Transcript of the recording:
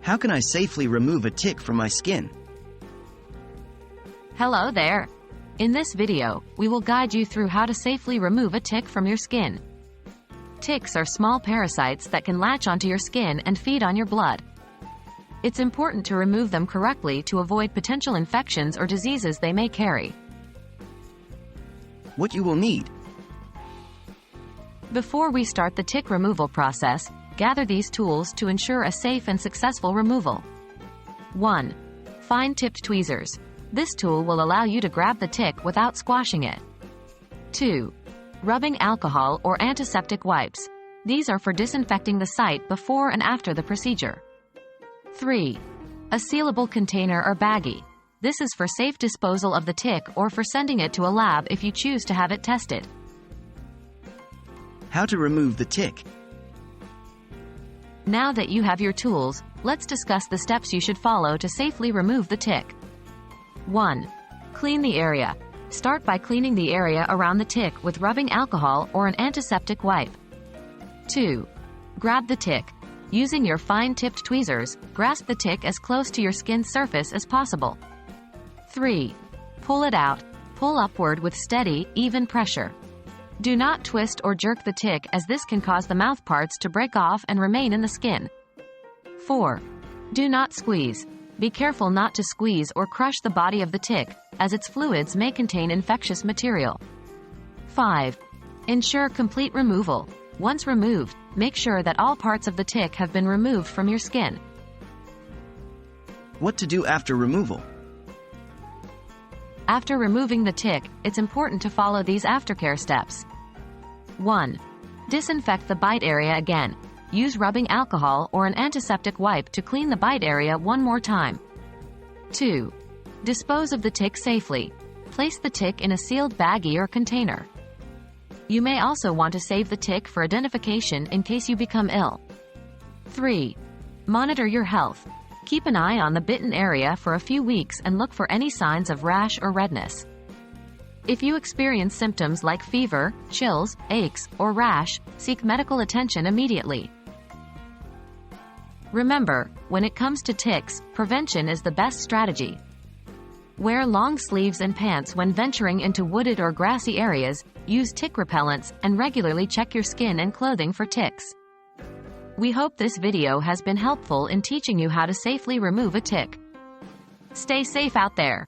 How can I safely remove a tick from my skin? Hello there! In this video, we will guide you through how to safely remove a tick from your skin. Ticks are small parasites that can latch onto your skin and feed on your blood. It's important to remove them correctly to avoid potential infections or diseases they may carry. What you will need. Before we start the tick removal process, gather these tools to ensure a safe and successful removal. 1. Fine-tipped tweezers. This tool will allow you to grab the tick without squashing it. 2. Rubbing alcohol or antiseptic wipes. These are for disinfecting the site before and after the procedure. 3. A sealable container or baggie. This is for safe disposal of the tick or for sending it to a lab if you choose to have it tested. How to remove the tick. Now that you have your tools, let's discuss the steps you should follow to safely remove the tick. 1. Clean the area. Start by cleaning the area around the tick with rubbing alcohol or an antiseptic wipe. 2. Grab the tick. Using your fine-tipped tweezers, grasp the tick as close to your skin's surface as possible. 3. Pull it out. Pull upward with steady, even pressure. Do not twist or jerk the tick, as this can cause the mouth parts to break off and remain in the skin. 4. Do not squeeze. Be careful not to squeeze or crush the body of the tick, as its fluids may contain infectious material. 5. Ensure complete removal. Once removed, make sure that all parts of the tick have been removed from your skin. What to do after removal. After removing the tick, it's important to follow these aftercare steps. 1. Disinfect the bite area again. Use rubbing alcohol or an antiseptic wipe to clean the bite area one more time. 2. Dispose of the tick safely. Place the tick in a sealed baggie or container. You may also want to save the tick for identification in case you become ill. 3. Monitor your health. Keep an eye on the bitten area for a few weeks and look for any signs of rash or redness. If you experience symptoms like fever, chills, aches, or rash, seek medical attention immediately. Remember, when it comes to ticks, prevention is the best strategy. Wear long sleeves and pants when venturing into wooded or grassy areas, use tick repellents, and regularly check your skin and clothing for ticks. We hope this video has been helpful in teaching you how to safely remove a tick. Stay safe out there.